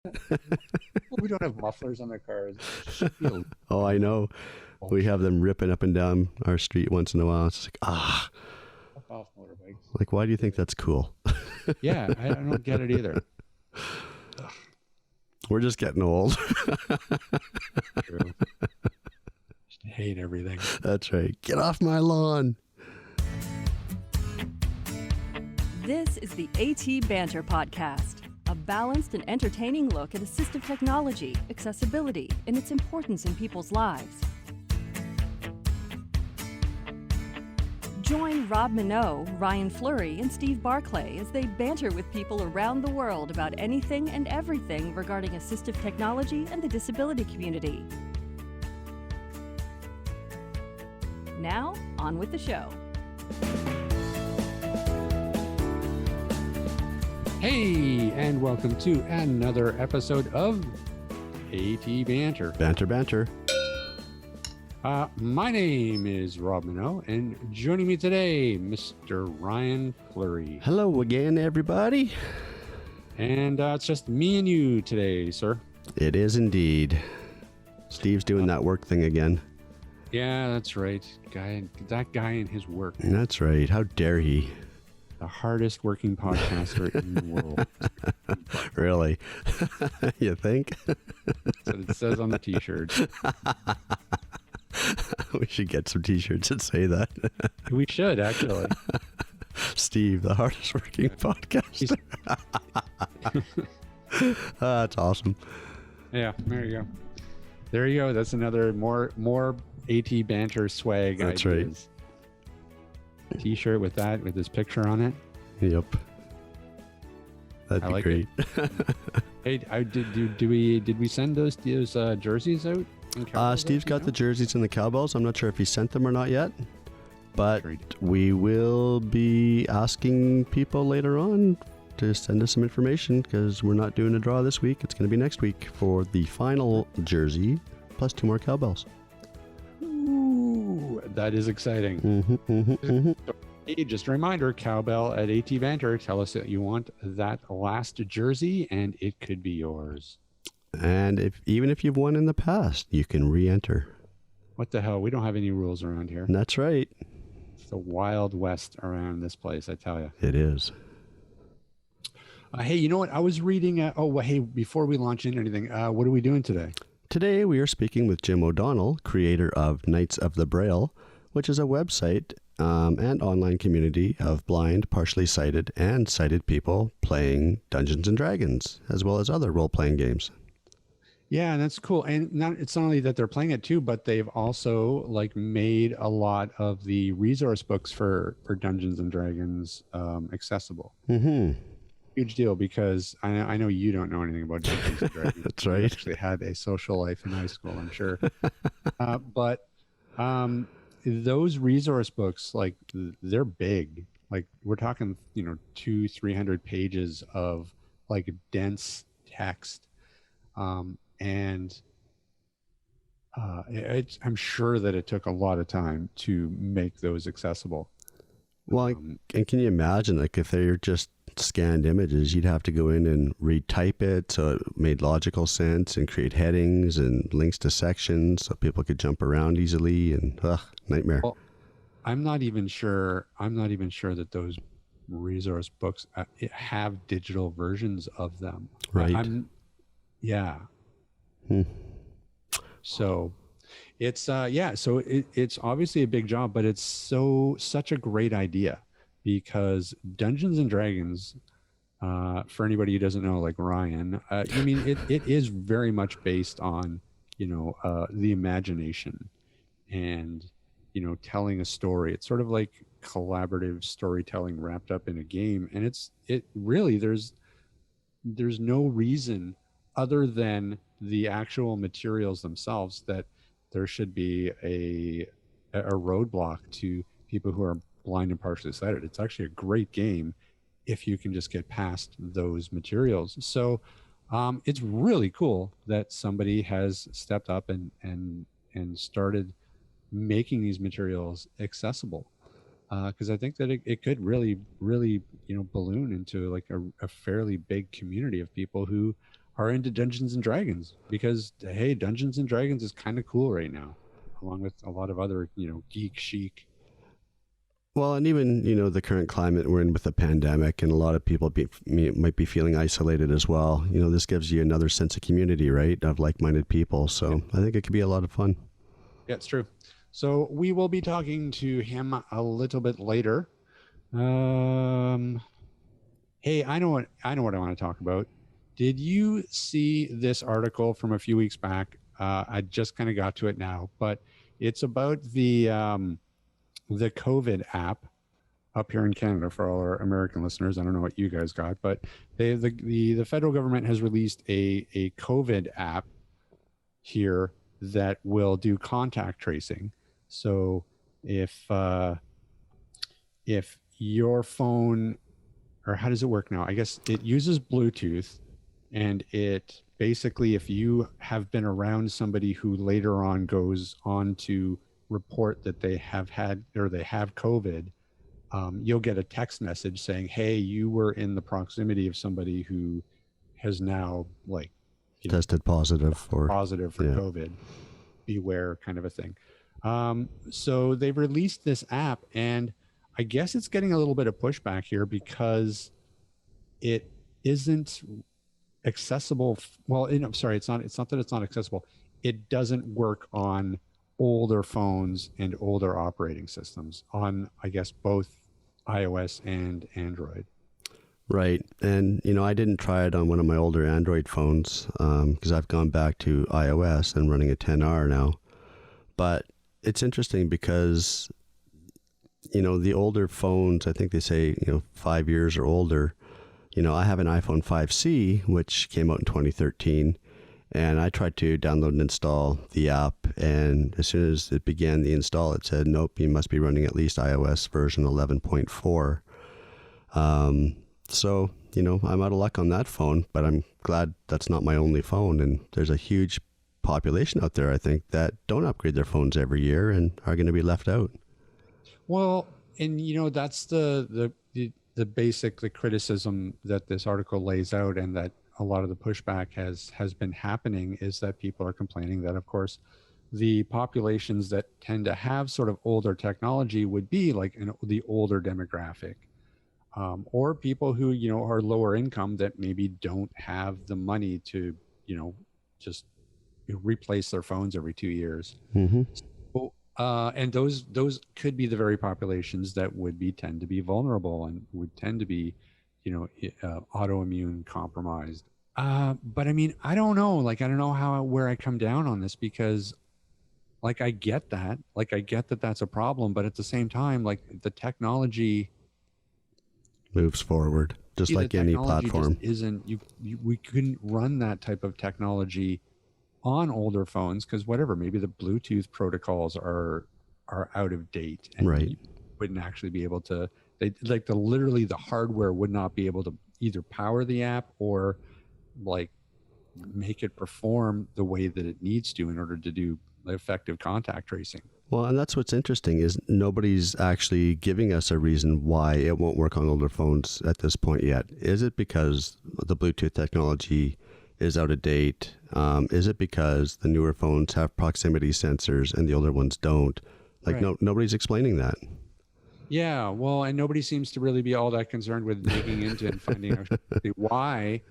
We don't have mufflers on the cars. It should be illegal. Oh, I know. We have them ripping up and down our street once in a while. It's like, Fuck off motorbikes. like, why do you think that's cool? Yeah, I don't get it either. We're just getting old. True. Just hate everything. That's right. Get off my lawn. This is the AT Banter podcast, a balanced and entertaining look at assistive technology, accessibility, and its importance in people's lives. Join Rob Minot, Ryan Fleury, and Steve Barclay as they banter with people around the world about anything and everything regarding assistive technology and the disability community. Now, on with the show. Hey, and welcome to another episode of AT Banter. Banter. My name is Rob Minot, and joining me today, Mr. Ryan Fleury. Hello again, everybody. And it's just me and you today, sir. It is indeed. Steve's doing that work thing again. Yeah, that's right. That guy and his work. That's right. How dare he? The hardest working podcaster in the world. Really? You think? That's what it says on the t-shirt. We should get some t-shirts that say that. We should, actually. Steve, the hardest working podcaster. That's awesome. Yeah, there you go. There you go. That's another more AT Banter swag. That's ideas. Right. T-shirt with his picture on it. Yep. That'd be like great. Hey, did we send those jerseys out? Steve's got the jerseys and the cowbells. I'm not sure if he sent them or not yet, but Great. we will be asking people later on to send us some information because we're not doing a draw this week. It's going to be next week for the final jersey plus 2 more cowbells. Ooh, that is exciting. Hey, just a reminder, cowbell at AT Banter. Tell us that you want that last jersey, and it could be yours. And even if you've won in the past, you can re-enter. What the hell? We don't have any rules around here. That's right. It's the Wild West around this place, I tell you. It is. Hey, you know what? I was reading. Hey, before we launch into anything, what are we doing today? Today we are speaking with Jim O'Donnell, creator of Knights of the Braille, which is a website and online community of blind, partially sighted, and sighted people playing Dungeons and Dragons, as well as other role-playing games. Yeah, that's cool. And it's not only that they're playing it too, but they've also made a lot of the resource books for Dungeons and Dragons accessible. Mm-hmm. Huge deal, because I know you don't know anything about Dungeons and Dragons. That's right. You actually had a social life in high school, I'm sure. But those resource books, they're big. We're talking, 200-300 pages of dense text. I'm sure that it took a lot of time to make those accessible. Well, and can you imagine, if they're just scanned images, you'd have to go in and retype it so it made logical sense and create headings and links to sections so people could jump around easily, and nightmare. Well, I'm not even sure that those resource books have digital versions of them. Right. Yeah. So it's it's obviously a big job, but it's such a great idea, because Dungeons and Dragons, for anybody who doesn't know, like Ryan, it is very much based on the imagination and telling a story. It's sort of like collaborative storytelling wrapped up in a game, and it really there's no reason other than the actual materials themselves that there should be a roadblock to people who are blind and partially sighted. It's actually a great game if you can just get past those materials. So it's really cool that somebody has stepped up and started making these materials accessible, because I think that it could really balloon into a fairly big community of people who are into Dungeons and Dragons, because hey, Dungeons and Dragons is kind of cool right now, along with a lot of other, geek chic. Well, and even, the current climate we're in with the pandemic, and a lot of people might be feeling isolated as well. This gives you another sense of community, right, of like-minded people. So I think it could be a lot of fun. Yeah, it's true. So we will be talking to him a little bit later. Hey, I know what I want to talk about. Did you see this article from a few weeks back? I just kind of got to it now, but it's about the COVID app up here in Canada for all our American listeners. I don't know what you guys got, but the federal government has released a COVID app here that will do contact tracing. So if your phone, or how does it work now? I guess it uses Bluetooth, and it basically, if you have been around somebody who later on goes on to report that they have had, or they have COVID, you'll get a text message saying, hey, you were in the proximity of somebody who has now tested positive for COVID. Beware, kind of a thing. So they've released this app, and I guess it's getting a little bit of pushback here because it isn't accessible. Well, I'm sorry, it's not that it's not accessible. It doesn't work on older phones and older operating systems, on, I guess, both iOS and Android. Right. And, I didn't try it on one of my older Android phones because I've gone back to iOS and running a 10R now. But it's interesting because, the older phones, I think they say, 5 years or older. I have an iPhone 5C, which came out in 2013. And I tried to download and install the app, and as soon as it began the install, it said, nope, you must be running at least iOS version 11.4. So, I'm out of luck on that phone, but I'm glad that's not my only phone. And there's a huge population out there, I think, that don't upgrade their phones every year and are going to be left out. Well, and, that's the basic criticism that this article lays out, and that a lot of the pushback has been happening, is that people are complaining that, of course, the populations that tend to have sort of older technology would be like the older demographic, or people who, are lower income, that maybe don't have the money to, just replace their phones every 2 years. Mm-hmm. So, and those could be the very populations that tend to be vulnerable and would tend to be, autoimmune compromised. But I mean, I don't know. I don't know where I come down on this, because I get that. I get that that's a problem, but at the same time, the technology moves forward, just like any platform. We couldn't run that type of technology on older phones, because maybe the Bluetooth protocols are out of date, and right. You wouldn't actually be able to. Literally the hardware would not be able to either power the app or make it perform the way that it needs to in order to do effective contact tracing. Well, and that's what's interesting, is nobody's actually giving us a reason why it won't work on older phones at this point yet. Is it because the Bluetooth technology is out of date? Is it because the newer phones have proximity sensors and the older ones don't? Right. Nobody's explaining that. Yeah, well, and nobody seems to really be all that concerned with digging into and finding out why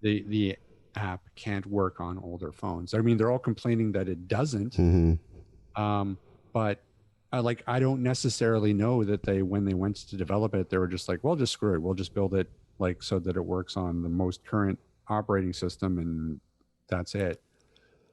the app can't work on older phones. I mean, they're all complaining that it doesn't. Mm-hmm. But I don't necessarily know that when they went to develop it, they were just like, well, just screw it. We'll just build it so that it works on the most current operating system, and that's it.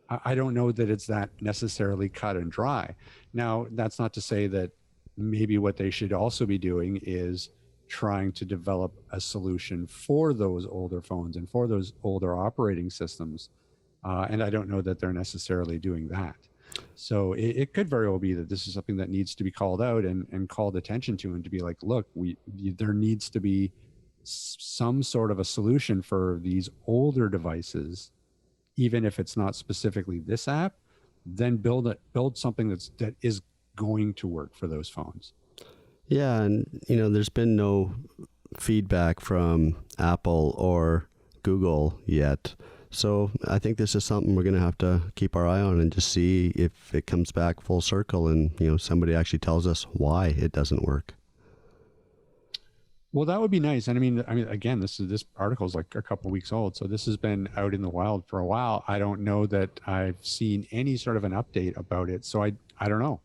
I don't know that it's that necessarily cut and dry. Now, that's not to say that maybe what they should also be doing is trying to develop a solution for those older phones and for those older operating systems. And I don't know that they're necessarily doing that. So it could very well be that this is something that needs to be called out and called attention to, and to be like, look, there needs to be some sort of a solution for these older devices, even if it's not specifically this app. Then build something that is going to work for those phones. Yeah, and there's been no feedback from Apple or Google yet. So I think this is something we're going to have to keep our eye on and just see if it comes back full circle and, somebody actually tells us why it doesn't work. Well, that would be nice. And I mean, again, this article is like a couple of weeks old, so this has been out in the wild for a while. I don't know that I've seen any sort of an update about it, so I don't know.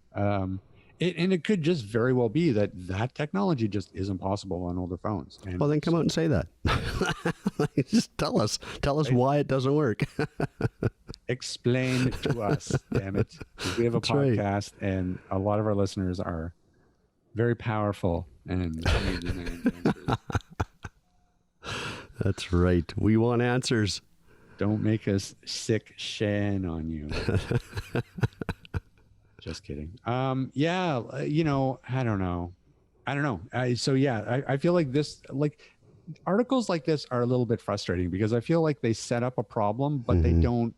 It could just very well be that technology just isn't possible on older phones. And well, then come out and say that. Just tell us why it doesn't work. Explain to us, damn it. We have a That's right. podcast, and a lot of our listeners are very powerful and need answers. That's right. We want answers. Don't make us sick Shan on you. Just kidding. Yeah, I don't know. I feel like articles like this are a little bit frustrating because I feel like they set up a problem, but they don't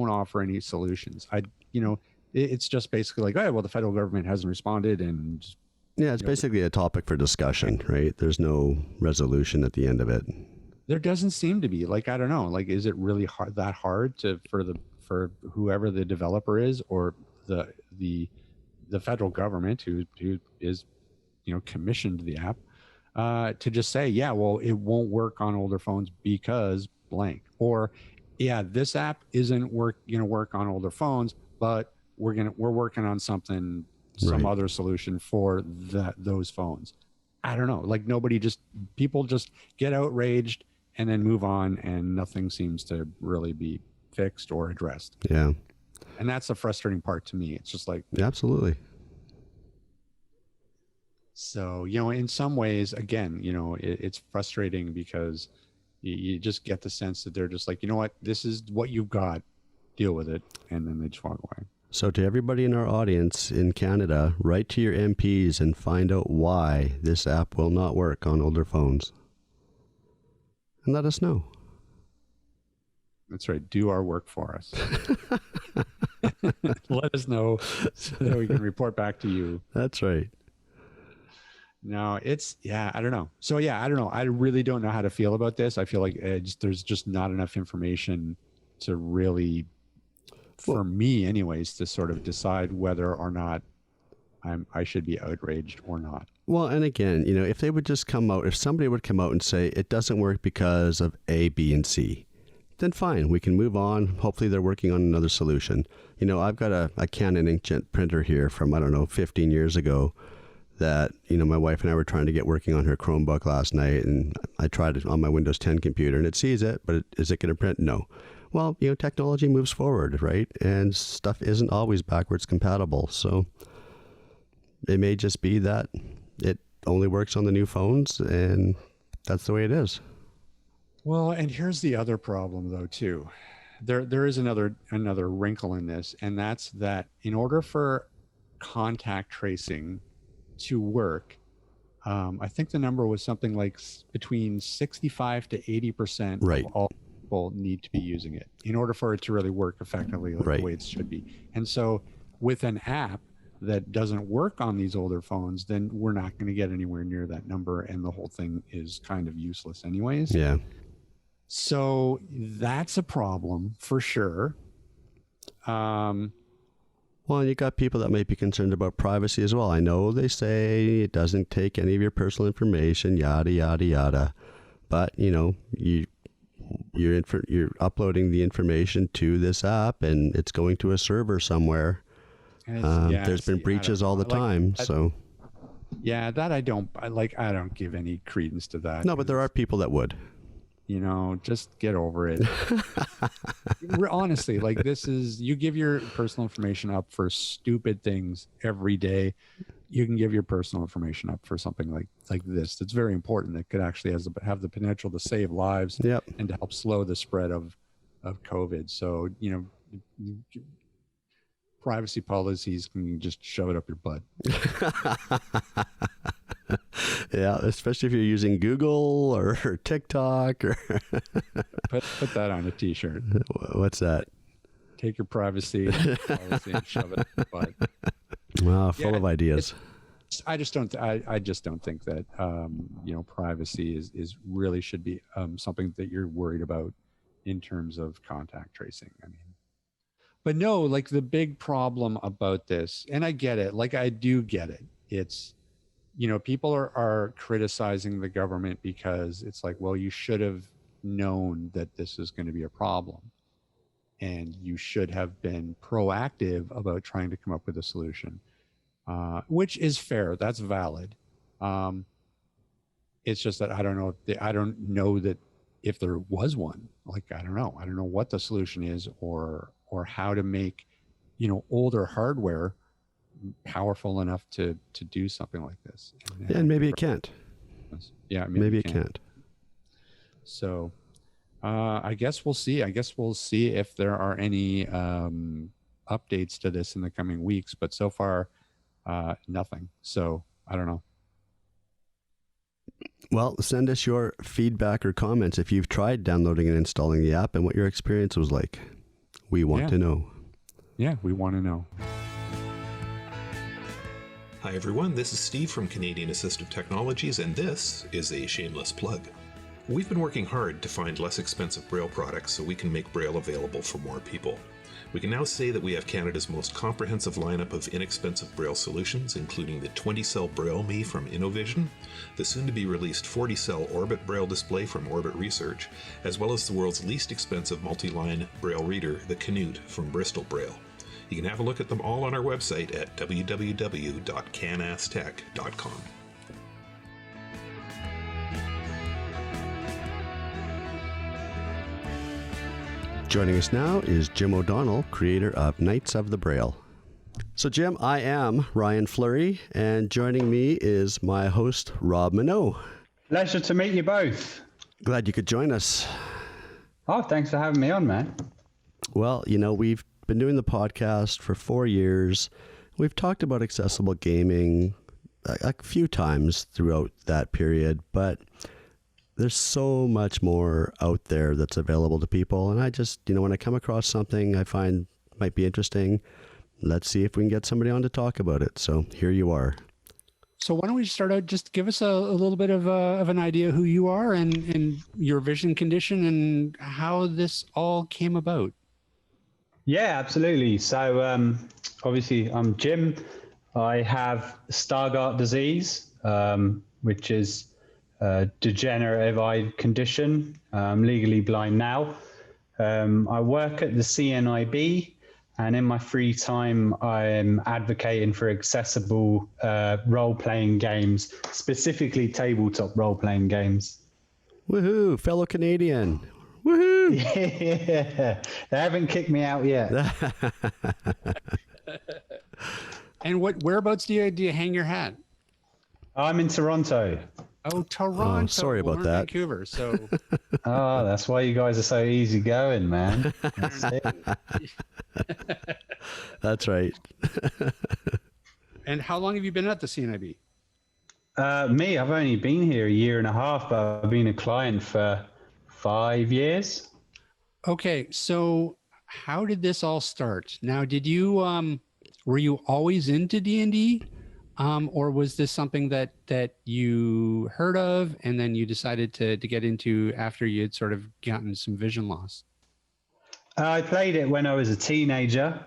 offer any solutions. It's just basically like, oh, well, the federal government hasn't responded, and yeah, it's basically a topic for discussion, right? There's no resolution at the end of it. There doesn't seem to be. Like, I don't know. Like, is it really hard for whoever the developer is, or the federal government who is commissioned the app to just say, yeah, well, it won't work on older phones because blank, or yeah, this app isn't work on older phones, but we're working on some Right. other solution for those phones. I don't know. Like, people just get outraged and then move on, and nothing seems to really be fixed or addressed. Yeah. And that's the frustrating part to me. It's just like, Absolutely. so, in some ways, again, it's frustrating because you just get the sense that they're just like, you know what, this is what you've got, deal with it. And then they just walk away. So to everybody in our audience in Canada, write to your MPs and find out why this app will not work on older phones. And let us know. That's right. Do our work for us. Let us know so that we can report back to you. That's right. No, I don't know. So I don't know. I really don't know how to feel about this. I feel like there's just not enough information to really, for me anyways, to sort of decide whether or not I should be outraged or not. Well, and again, if somebody would come out and say it doesn't work because of A, B, and C, then fine, we can move on. Hopefully they're working on another solution. I've got a Canon inkjet printer here from, 15 years ago that, my wife and I were trying to get working on her Chromebook last night, and I tried it on my Windows 10 computer, and it sees it, but is it going to print? No. Well, technology moves forward, right? And stuff isn't always backwards compatible. So it may just be that it only works on the new phones, and that's the way it is. Well, and here's the other problem, though, too. There is another wrinkle in this, and that's that in order for contact tracing to work, I think the number was something like between 65 to 80% Right. of all people need to be using it in order for it to really work effectively, like Right. the way it should be. And so with an app that doesn't work on these older phones, then we're not going to get anywhere near that number, and the whole thing is kind of useless anyways. Yeah. So that's a problem for sure. Well, you got people that might be concerned about privacy as well. I know they say it doesn't take any of your personal information, yada, yada, yada. But, you're uploading the information to this app, and it's going to a server somewhere. There's been breaches all the time. Yeah, that I don't give any credence to that. No, but there are people that would. Just get over it. Honestly, you give your personal information up for stupid things every day. You can give your personal information up for something like this. That's very important. That could actually have the potential to save lives. Yep. And to help slow the spread of COVID. So, privacy policies can just shove it up your butt. Yeah, especially if you're using Google or TikTok or put that on a t-shirt. What's that? Take your privacy policy and shove it up your butt. Wow, full of ideas. I just don't I just don't think that privacy is really should be something that you're worried about in terms of contact tracing. I mean, but no, like the big problem about this, and I get it, like I do get it. It's, people are criticizing the government because it's like, well, you should have known that this is going to be a problem, and you should have been proactive about trying to come up with a solution, which is fair. That's valid. It's just that I don't know that if there was one. Like, I don't know what the solution is, or how to make, older hardware powerful enough to do something like this. And maybe it can't. Yeah, maybe it can't. So I guess we'll see. I guess we'll see if there are any updates to this in the coming weeks. But so far, nothing. So I don't know. Well, send us your feedback or comments if you've tried downloading and installing the app and what your experience was like. We want to know. Yeah, we want to know. Hi everyone, this is Steve from Canadian Assistive Technologies, and this is a shameless plug. We've been working hard to find less expensive Braille products so we can make Braille available for more people. We can now say that we have Canada's most comprehensive lineup of inexpensive Braille solutions, including the 20-cell Braille Me from Innovision, the soon-to-be-released 40-cell Orbit Braille display from Orbit Research, as well as the world's least expensive multi-line Braille reader, the Canute from Bristol Braille. You can have a look at them all on our website at www.canastech.com. Joining us now is Jim O'Donnell, creator of Knights of the Braille. So Jim, I am Ryan Fleury, and joining me is my host, Rob Minot. Pleasure to meet you both. Glad you could join us. Oh, thanks for having me on, man. Well, we've been doing the podcast for 4 years. We've talked about accessible gaming a few times throughout that period, but there's so much more out there that's available to people. And I just, when I come across something I find might be interesting, let's see if we can get somebody on to talk about it. So here you are. So why don't we start out, just give us a little bit of an idea who you are and your vision condition and how this all came about. Yeah, absolutely. So obviously I'm Jim. I have Stargardt disease, which is a degenerative eye condition. I'm legally blind now. I work at the CNIB, and in my free time, I'm advocating for accessible role-playing games, specifically tabletop role-playing games. Woohoo, fellow Canadian. Woohoo! Yeah, they haven't kicked me out yet. And whereabouts do you hang your hat? I'm in Toronto. Oh, Toronto. Oh, sorry about that. Vancouver. So. Oh, that's why you guys are so easygoing, man. That's it. That's right. And how long have you been at the CNIB? Me, I've only been here a year and a half, but I've been a client for 5 years. Okay, so how did this all start? Now, did you were you always into D&D? Or was this something that you heard of and then you decided to get into after you had sort of gotten some vision loss? I played it when I was a teenager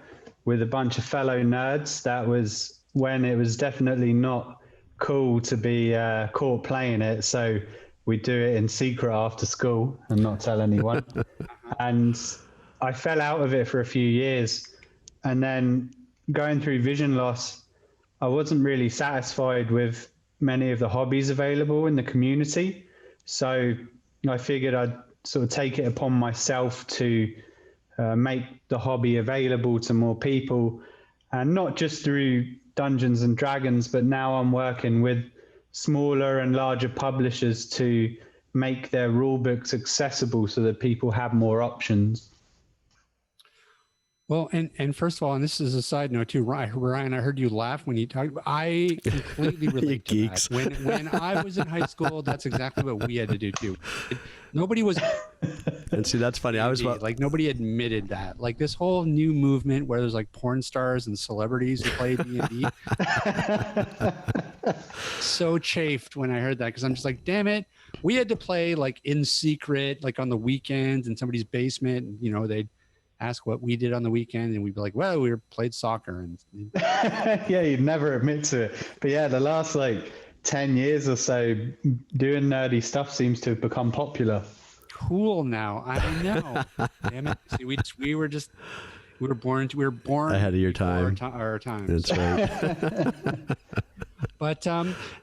with a bunch of fellow nerds. That was when it was definitely not cool to be caught playing it. So we'd do it in secret after school and not tell anyone. And I fell out of it for a few years. And then going through vision loss, I wasn't really satisfied with many of the hobbies available in the community. So I figured I'd sort of take it upon myself to make the hobby available to more people, and not just through Dungeons and Dragons, but now I'm working with smaller and larger publishers to make their rule books accessible so that people have more options. Well, and first of all, and this is a side note too, Ryan, I heard you laugh when you talked about, I completely relate to geeks. that. When I was in high school, that's exactly what we had to do too. Nobody was. And see, that's funny. I was like nobody admitted that. Like this whole new movement where there's like porn stars and celebrities who play D&D. so chafed when I heard that, because I'm just like, damn it. We had to play like in secret, like on the weekends in somebody's basement. And, you know, they'd ask what we did on the weekend, and we'd be like, well, played soccer. And Yeah, you'd never admit to it. But yeah, the last like 10 years or so, doing nerdy stuff seems to have become popular. cool now. I know. Damn it. See, we were just, we were born Ahead of your before time. our times. That's right. But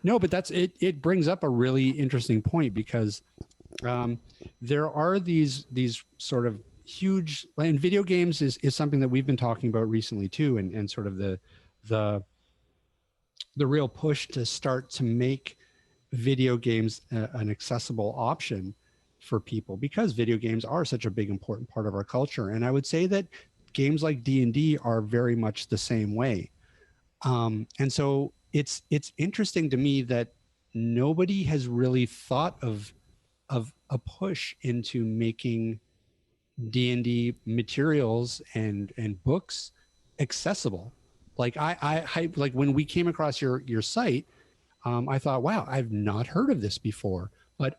no, but that's it. It brings up a really interesting point, because there are these sort of huge, and video games is something that we've been talking about recently too, and sort of the real push to start to make video games an accessible option for people, because video games are such a big important part of our culture. And I would say that games like D&D are very much the same way. And so it's interesting to me that nobody has really thought of a push into making D&D materials and books accessible. Like I like when we came across your site, I thought, wow, I've not heard of this before. But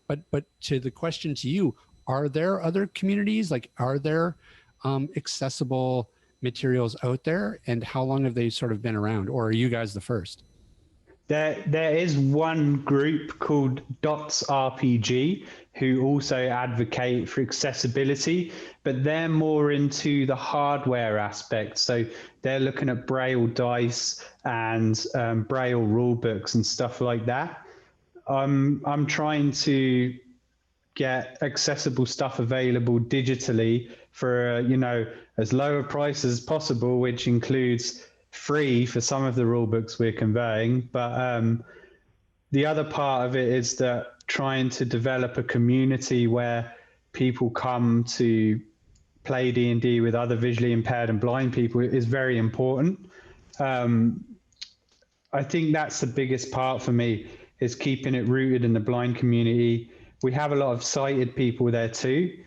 but to the question to you, are there other communities? Like, are there accessible materials out there, and how long have they sort of been around, or are you guys the first? There is one group called Dots RPG who also advocate for accessibility, but they're more into the hardware aspect. So they're looking at Braille dice and Braille rule books and stuff like that. I'm trying to get accessible stuff available digitally for as low a price as possible, which includes free for some of the rule books we're conveying. But the other part of it is that trying to develop a community where people come to play D&D with other visually impaired and blind people is very important. I think that's the biggest part for me, is keeping it rooted in the blind community. We have a lot of sighted people there too.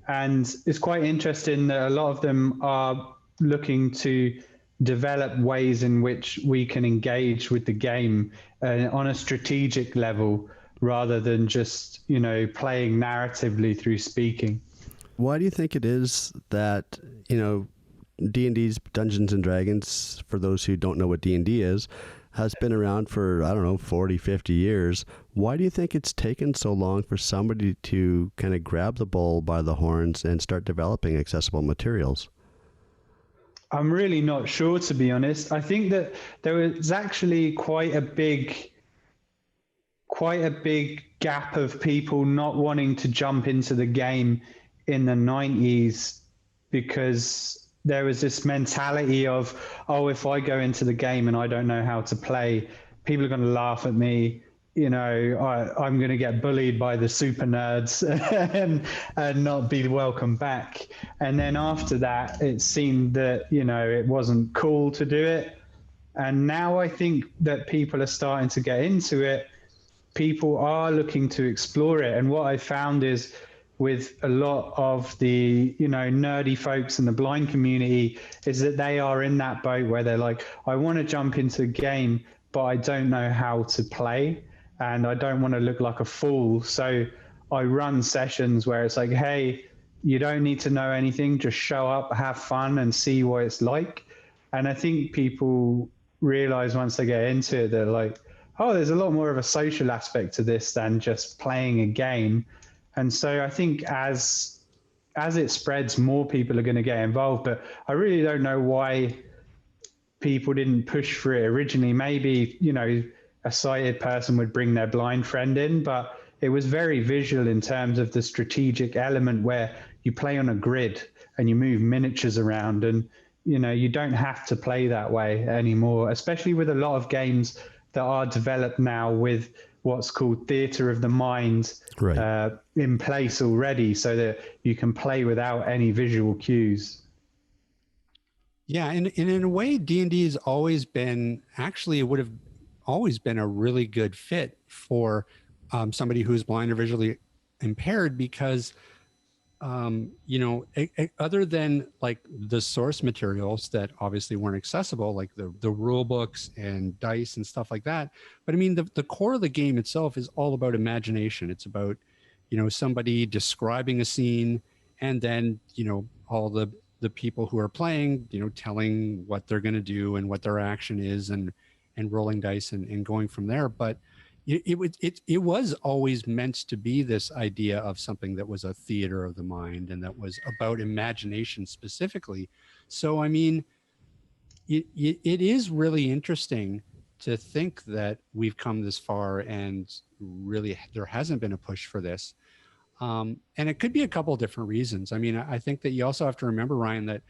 And it's quite interesting that a lot of them are looking to develop ways in which we can engage with the game on a strategic level, rather than just, playing narratively through speaking. Why do you think it is that, D&D's Dungeons and Dragons, for those who don't know what D&D is, has been around for, 40, 50 years. Why do you think it's taken so long for somebody to kind of grab the bull by the horns and start developing accessible materials? I'm really not sure, to be honest. I think that there was actually quite a big gap of people not wanting to jump into the game in the 90s, because there was this mentality of, oh, if I go into the game and I don't know how to play, people are going to laugh at me. I'm going to get bullied by the super nerds and not be welcome back. And then after that, it seemed that, it wasn't cool to do it. And now I think that people are starting to get into it. People are looking to explore it. And what I found is, with a lot of the, nerdy folks in the blind community, is that they are in that boat where they're like, I want to jump into a game, but I don't know how to play, and I don't want to look like a fool. So I run sessions where it's like, hey, you don't need to know anything, just show up, have fun, and see what it's like. And I think people realize once they get into it, they're like, oh, there's a lot more of a social aspect to this than just playing a game. And so I think as it spreads, more people are going to get involved. But I really don't know why people didn't push for it originally. Maybe, a sighted person would bring their blind friend in, but it was very visual in terms of the strategic element, where you play on a grid and you move miniatures around, and, you don't have to play that way anymore, especially with a lot of games that are developed now with what's called theater of the mind, right, in place already, so that you can play without any visual cues. Yeah, and in a way, D&D has always been, actually, it would have always been a really good fit for somebody who's blind or visually impaired, because other than like the source materials that obviously weren't accessible, like the rule books and dice and stuff like that. But I mean, the core of the game itself is all about imagination. It's about, somebody describing a scene, and then, all the people who are playing, telling what they're going to do and what their action is, and rolling dice and going from there. But it was always meant to be this idea of something that was a theater of the mind and that was about imagination specifically. So I mean, it is really interesting to think that we've come this far and really there hasn't been a push for this. And it could be a couple of different reasons. I mean, I think that you also have to remember, Ryan, that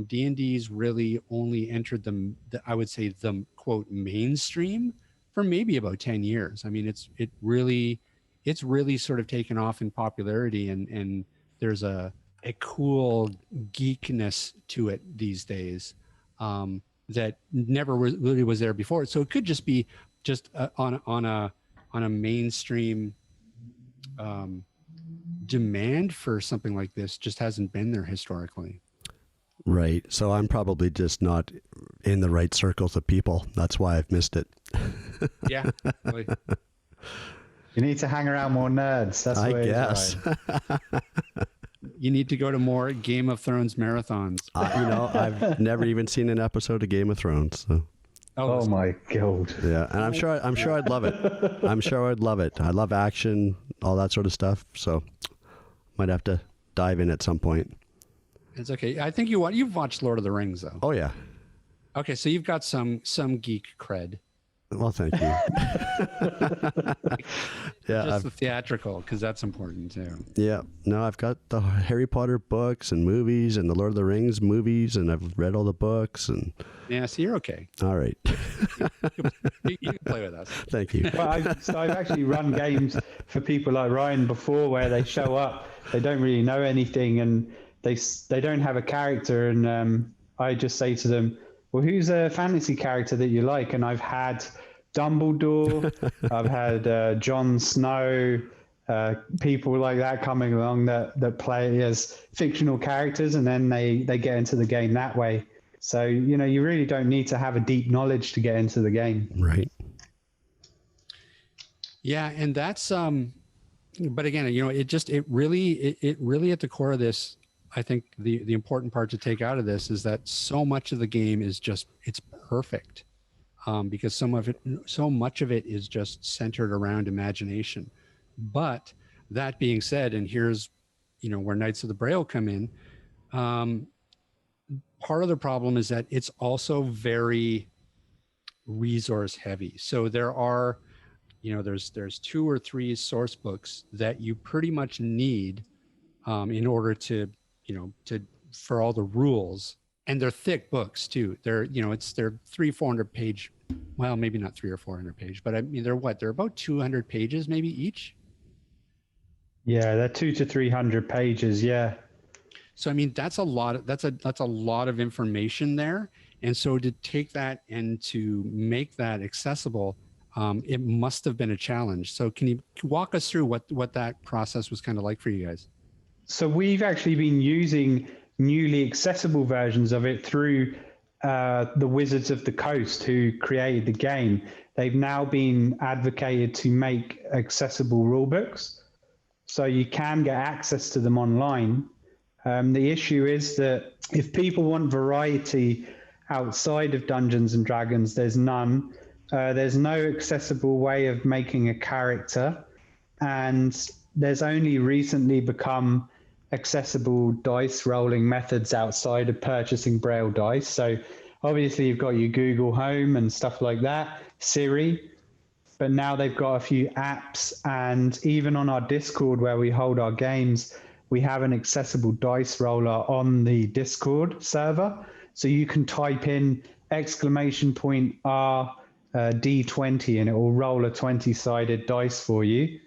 D&D's really only entered I would say the quote mainstream for maybe about 10 years. I mean, it's really sort of taken off in popularity, and there's a cool geekness to it these days that never really was there before. So it could just be on a mainstream demand for something like this just hasn't been there historically. Right. So I'm probably just not in the right circles of people. That's why I've missed it. Yeah. Really. You need to hang around more nerds. That's I what guess. You need to go to more Game of Thrones marathons. I've never even seen an episode of Game of Thrones. So. Oh my God. Yeah. And I'm sure I'd love it. I'm sure I'd love it. I love action, all that sort of stuff. So might have to dive in at some point. It's okay. I think you've watched Lord of the Rings, though. Oh yeah. Okay, so you've got some geek cred. Well, thank you. Yeah, just the theatrical, because that's important too. Yeah. No, I've got the Harry Potter books and movies and the Lord of the Rings movies, and I've read all the books. And yeah, so you're okay. All right. You can play with us. Thank you. Well, I've actually run games for people like Ryan before, where they show up, they don't really know anything, and they don't have a character, and I just say to them, well, who's a fantasy character that you like? And I've had Dumbledore, I've had Jon Snow, people like that coming along that play as fictional characters, and then they get into the game that way. So, you really don't need to have a deep knowledge to get into the game. Right. Yeah, and that's but again, it really at the core of this, I think the important part to take out of this is that so much of the game is it's perfect, because so much of it is just centered around imagination. But that being said, and here's where Knights of the Braille come in, part of the problem is that it's also very resource heavy. So there are there's 2 or 3 source books that you pretty much need in order to for all the rules, and they're thick books too. They're 300-400 page, well, maybe not 300 or 400 page, but I mean they're about 200 pages maybe each. Yeah, they're 200 to 300 pages. Yeah. So I mean that's a lot of information there, and so to take that and to make that accessible, it must have been a challenge. So can you walk us through what that process was kind of like for you guys? So we've actually been using newly accessible versions of it through the Wizards of the Coast, who created the game. They've now been advocated to make accessible rulebooks, so you can get access to them online. The issue is that if people want variety outside of Dungeons and Dragons, there's none. There's no accessible way of making a character, and there's only recently become accessible dice rolling methods outside of purchasing Braille dice. So obviously you've got your Google Home and stuff like that, Siri, but now they've got a few apps, and even on our Discord where we hold our games, we have an accessible dice roller on the Discord server. So you can type in !R D20 and it will roll a 20-sided dice for you.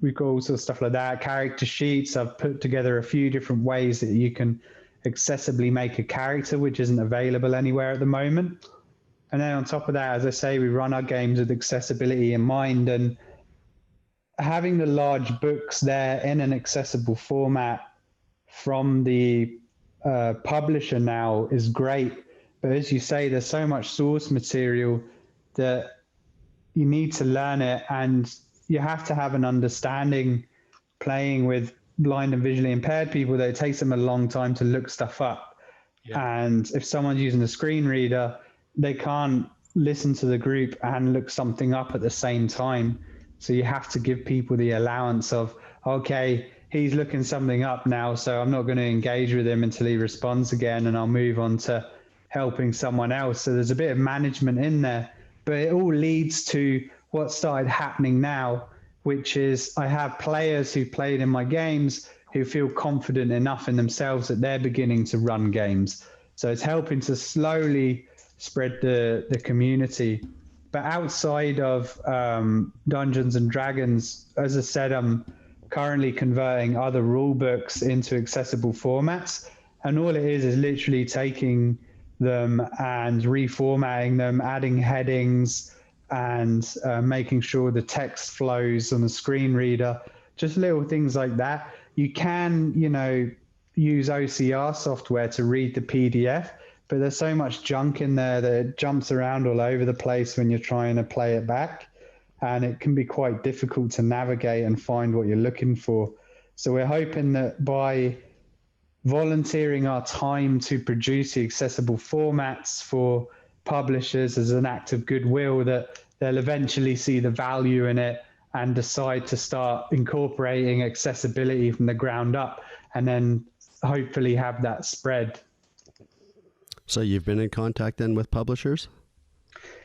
We've got all sorts of stuff like that. Character sheets. I've put together a few different ways that you can accessibly make a character, which isn't available anywhere at the moment. And then on top of that, as I say, we run our games with accessibility in mind. And having the large books there in an accessible format from the publisher now is great. But as you say, there's so much source material that you need to learn it, and you have to have an understanding playing with blind and visually impaired people that it takes them a long time to look stuff up. Yeah. And if someone's using a screen reader, they can't listen to the group and look something up at the same time. So you have to give people the allowance of, okay, he's looking something up now, so I'm not going to engage with him until he responds again, and I'll move on to helping someone else. So there's a bit of management in there, but it all leads to what started happening now, which is I have players who played in my games who feel confident enough in themselves that they're beginning to run games. So it's helping to slowly spread the community. But outside of Dungeons and Dragons, as I said, I'm currently converting other rule books into accessible formats. And all it is literally taking them and reformatting them, adding headings, and making sure the text flows on the screen reader, just little things like that. You can, use OCR software to read the PDF, but there's so much junk in there that it jumps around all over the place when you're trying to play it back. And it can be quite difficult to navigate and find what you're looking for. So we're hoping that by volunteering our time to produce the accessible formats for publishers as an act of goodwill, that they'll eventually see the value in it and decide to start incorporating accessibility from the ground up, and then hopefully have that spread. So you've been in contact then with publishers?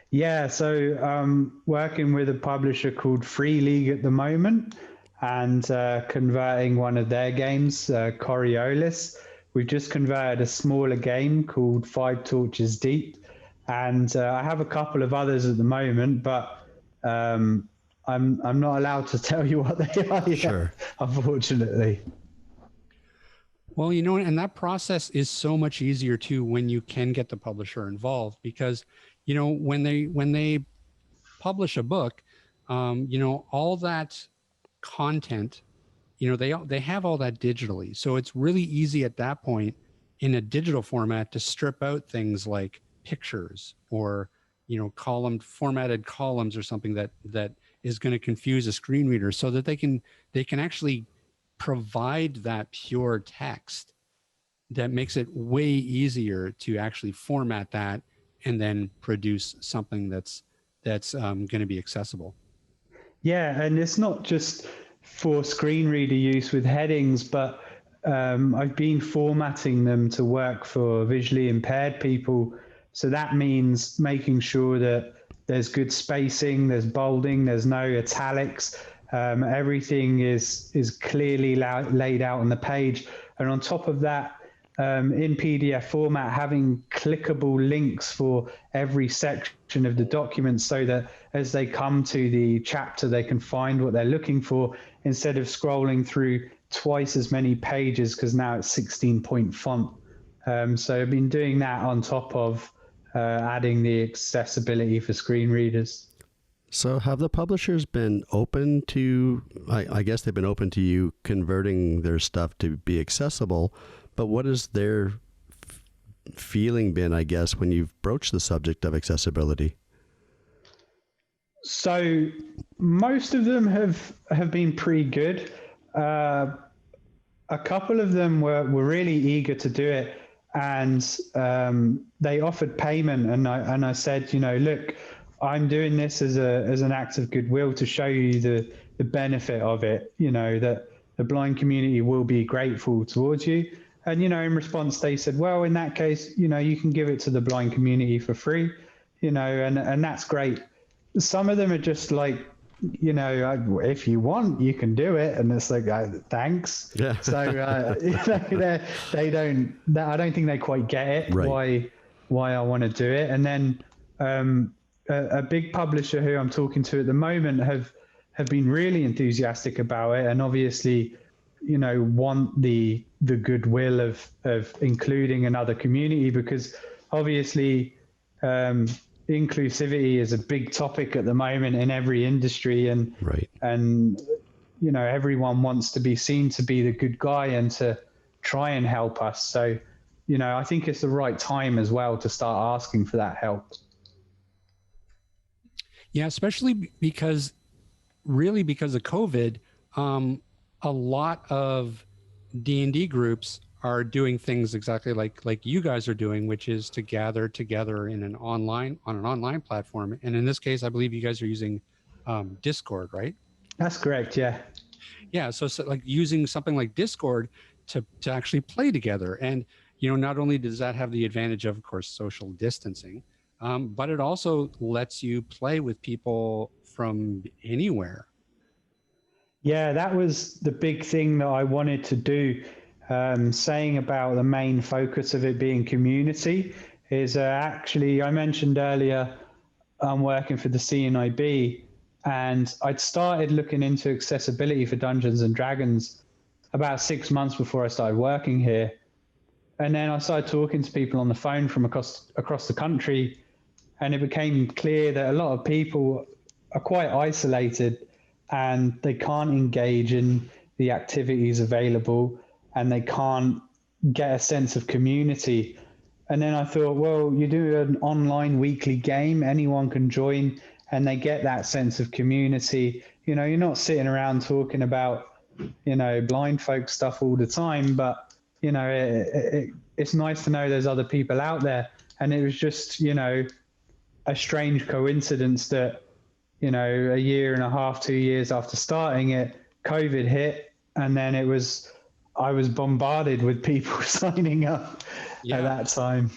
Yeah, so working with a publisher called Free League at the moment, and converting one of their games, Coriolis. We've just converted a smaller game called Five Torches Deep, and I have a couple of others at the moment, but I'm not allowed to tell you what they are yet, sure, unfortunately. Well, and that process is so much easier too when you can get the publisher involved, because when they publish a book, all that content, they have all that digitally, so it's really easy at that point in a digital format to strip out things like pictures or formatted columns or something that is going to confuse a screen reader, so that they can actually provide that pure text that makes it way easier to actually format that and then produce something that's going to be accessible. Yeah, and it's not just for screen reader use with headings, but I've been formatting them to work for visually impaired people. So that means making sure that there's good spacing, there's bolding, there's no italics. Everything is clearly laid out on the page. And on top of that, in PDF format, having clickable links for every section of the document, so that as they come to the chapter, they can find what they're looking for instead of scrolling through twice as many pages, because now it's 16-point font. So I've been doing that on top of adding the accessibility for screen readers. So have the publishers been open to, I guess they've been open to you converting their stuff to be accessible, but what has their feeling been, I guess, when you've broached the subject of accessibility? So most of them have been pretty good. A couple of them were really eager to do it, and they offered payment, and I said, look, I'm doing this as an act of goodwill to show you the benefit of it, that the blind community will be grateful towards you. And, in response, they said, well, in that case, you can give it to the blind community for free, and that's great. Some of them are just like, if you want, you can do it. And it's like, thanks. Yeah. So I don't think they quite get it, right, why I want to do it. And then a big publisher who I'm talking to at the moment have been really enthusiastic about it, and obviously, want the goodwill of including another community, because obviously inclusivity is a big topic at the moment in every industry, and everyone wants to be seen to be the good guy and to try and help us. So, I think it's the right time as well to start asking for that help. Yeah, especially because of COVID, a lot of D&D groups are doing things exactly like you guys are doing, which is to gather together on an online platform. And in this case, I believe you guys are using Discord, right? That's correct. Yeah. Yeah. So like using something like Discord to actually play together. And, not only does that have the advantage of course, social distancing, but it also lets you play with people from anywhere. Yeah, that was the big thing that I wanted to do. Saying about the main focus of it being community is actually, I mentioned earlier, I'm working for the CNIB, and I'd started looking into accessibility for Dungeons and Dragons about 6 months before I started working here. And then I started talking to people on the phone from across the country, and it became clear that a lot of people are quite isolated and they can't engage in the activities available, and they can't get a sense of community. And then I thought, well, you do an online weekly game, anyone can join, and they get that sense of community. You're not sitting around talking about, blind folk stuff all the time, but, it's nice to know there's other people out there. And it was just, a strange coincidence that, a year and a half, 2 years after starting it, COVID hit, and then I was bombarded with people signing up at that time.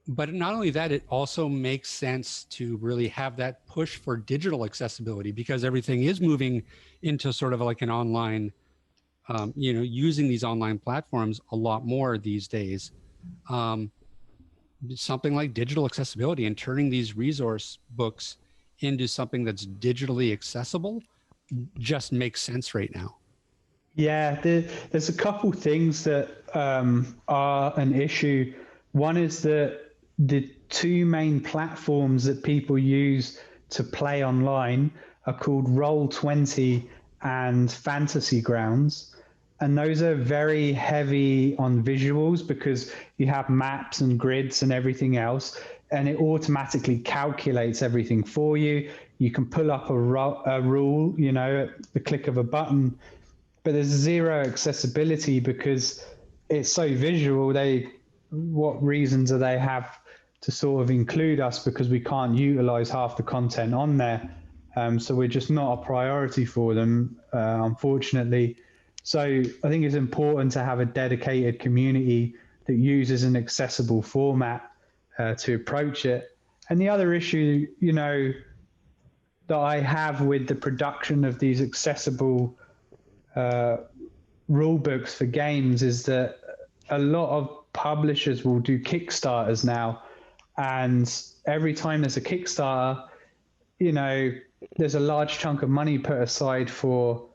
But not only that, it also makes sense to really have that push for digital accessibility, because everything is moving into sort of like an online, using these online platforms a lot more these days. Something like digital accessibility and turning these resource books into something that's digitally accessible just makes sense right now. Yeah, there's a couple things that are an issue. One is that the two main platforms that people use to play online are called Roll20 and Fantasy Grounds. And those are very heavy on visuals because you have maps and grids and everything else, and it automatically calculates everything for you. You can pull up a rule, at the click of a button, but there's zero accessibility because it's so visual. What reasons do they have to sort of include us, because we can't utilize half the content on there? So we're just not a priority for them, unfortunately. So I think it's important to have a dedicated community that uses an accessible format to approach it. And the other issue, that I have with the production of these accessible rule books for games is that a lot of publishers will do Kickstarters now. And every time there's a Kickstarter, there's a large chunk of money put aside for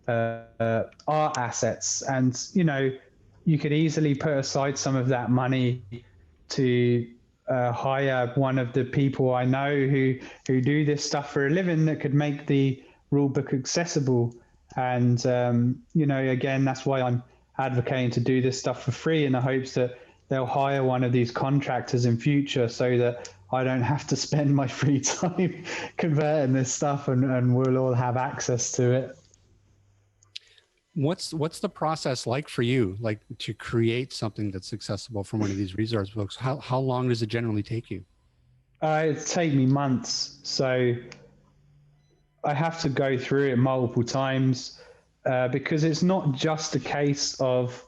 art assets. And, you could easily put aside some of that money to hire one of the people I know who do this stuff for a living that could make the rule book accessible. And, again, that's why I'm advocating to do this stuff for free, in the hopes that they'll hire one of these contractors in future so that I don't have to spend my free time converting this stuff, and we'll all have access to it. What's the process like for you, like to create something that's accessible from one of these resource books? How long does it generally take you? It take me months. So I have to go through it multiple times because it's not just a case of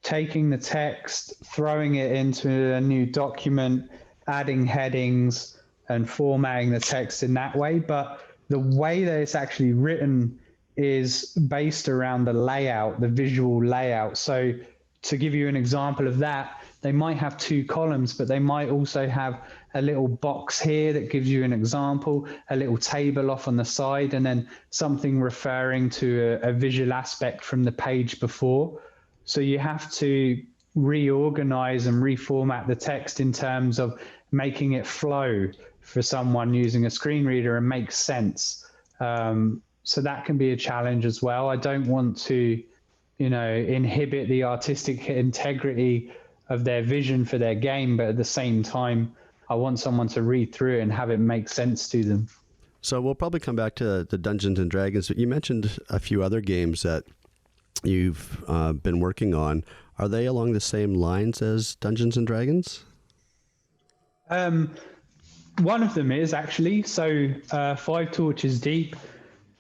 taking the text, throwing it into a new document, adding headings and formatting the text in that way. But the way that it's actually written is based around the layout, the visual layout. So to give you an example of that, they might have 2 columns, but they might also have a little box here that gives you an example, a little table off on the side, and then something referring to a visual aspect from the page before. So you have to reorganize and reformat the text in terms of making it flow for someone using a screen reader and make sense. So that can be a challenge as well. I don't want to, inhibit the artistic integrity of their vision for their game, but at the same time, I want someone to read through it and have it make sense to them. So we'll probably come back to the Dungeons and Dragons, but you mentioned a few other games that you've been working on. Are they along the same lines as Dungeons and Dragons? One of them is actually. So Five Torches Deep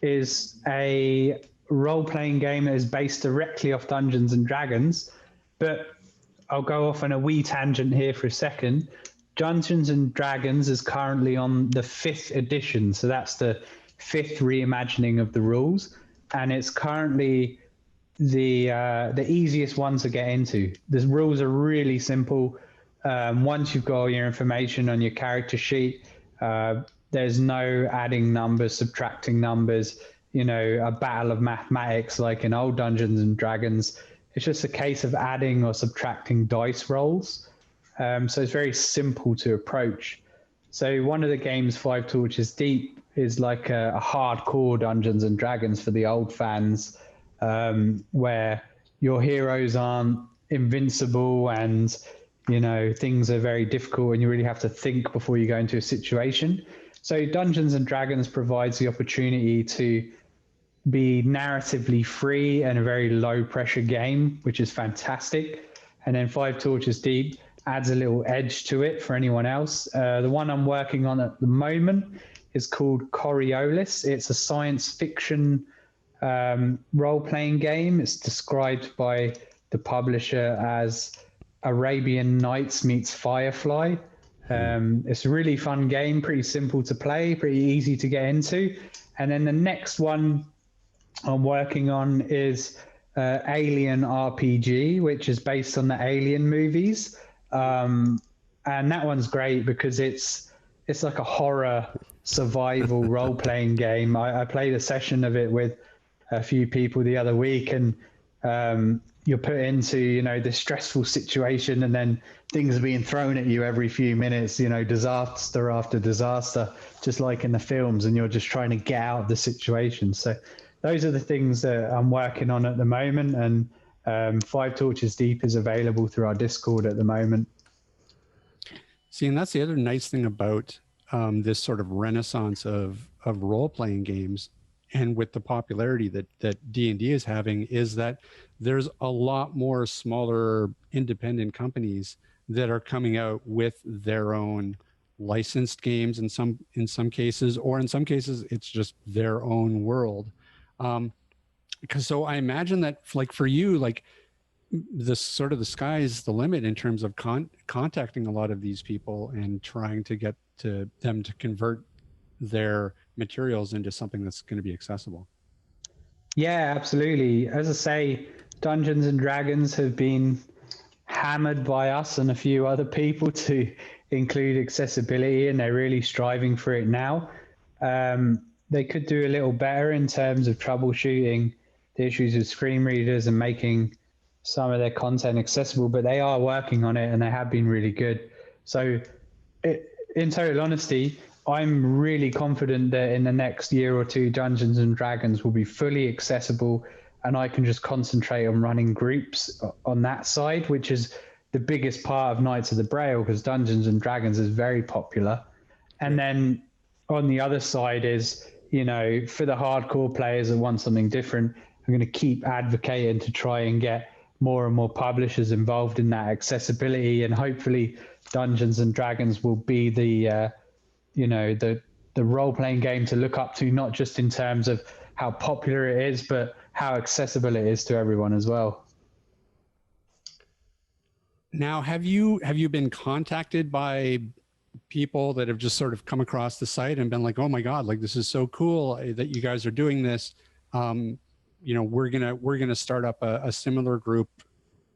is a role-playing game that is based directly off Dungeons and Dragons. But I'll go off on a wee tangent here for a second. Dungeons and Dragons is currently on the 5th edition. So that's the 5th reimagining of the rules. And it's currently the easiest one to get into. The rules are really simple. Once you've got all your information on your character sheet, there's no adding numbers, subtracting numbers, a battle of mathematics like in old Dungeons and Dragons. It's just a case of adding or subtracting dice rolls. So it's very simple to approach. So one of the games, Five Torches Deep, is like a hardcore Dungeons and Dragons for the old fans, where your heroes aren't invincible and things are very difficult and you really have to think before you go into a situation. So Dungeons and Dragons provides the opportunity to be narratively free and a very low pressure game, which is fantastic. And then Five Torches Deep adds a little edge to it for anyone else. The one I'm working on at the moment is called Coriolis. It's a science fiction role-playing game. It's described by the publisher as Arabian Nights meets Firefly. It's a really fun game, pretty simple to play, pretty easy to get into. And then the next one I'm working on is Alien RPG, which is based on the Alien movies. And that one's great because it's like a horror survival role-playing game. I played a session of it with a few people the other week, and you're put into this stressful situation, and then things are being thrown at you every few minutes, disaster after disaster, just like in the films, and you're just trying to get out of the situation. So those are the things that I'm working on at the moment, and Five Torches Deep is available through our Discord at the moment. See, and that's the other nice thing about this sort of renaissance of role-playing games, and with the popularity that D&D is having, is that there's a lot more smaller independent companies that are coming out with their own licensed games in some cases, or in some cases it's just their own world. So I imagine that, like, for you, like, the sky's the limit in terms of contacting a lot of these people and trying to get to them to convert their materials into something that's going to be accessible. Yeah, absolutely. As I say, Dungeons and Dragons have been hammered by us and a few other people to include accessibility, and they're really striving for it now. They could do a little better in terms of troubleshooting the issues with screen readers and making some of their content accessible, but they are working on it and they have been really good. So in total honesty, I'm really confident that in the next year or two, Dungeons and Dragons will be fully accessible, and I can just concentrate on running groups on that side, which is the biggest part of Knights of the Braille, because Dungeons and Dragons is very popular. And then on the other side is, for the hardcore players that want something different, I'm going to keep advocating to try and get more and more publishers involved in that accessibility, and hopefully Dungeons and Dragons will be the role-playing game to look up to, not just in terms of how popular it is, but how accessible it is to everyone as well. Now, have you been contacted by people that have just sort of come across the site and been like, oh my God, like, this is so cool that you guys are doing this. We're gonna start up a similar group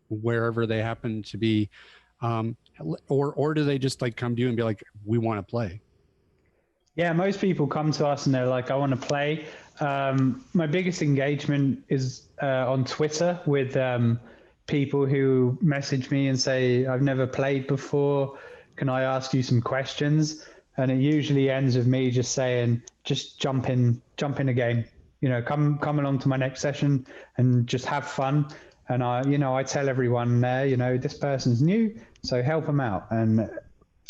wherever they happen to be, or do they just like come to you and be like, we want to play? Yeah, most people come to us and they're like, I want to play. My biggest engagement is on Twitter with people who message me and say, I've never played before. Can I ask you some questions? And it usually ends with me just saying, just jump in a game. come along to my next session and just have fun. And I tell everyone there, this person's new, so help them out. And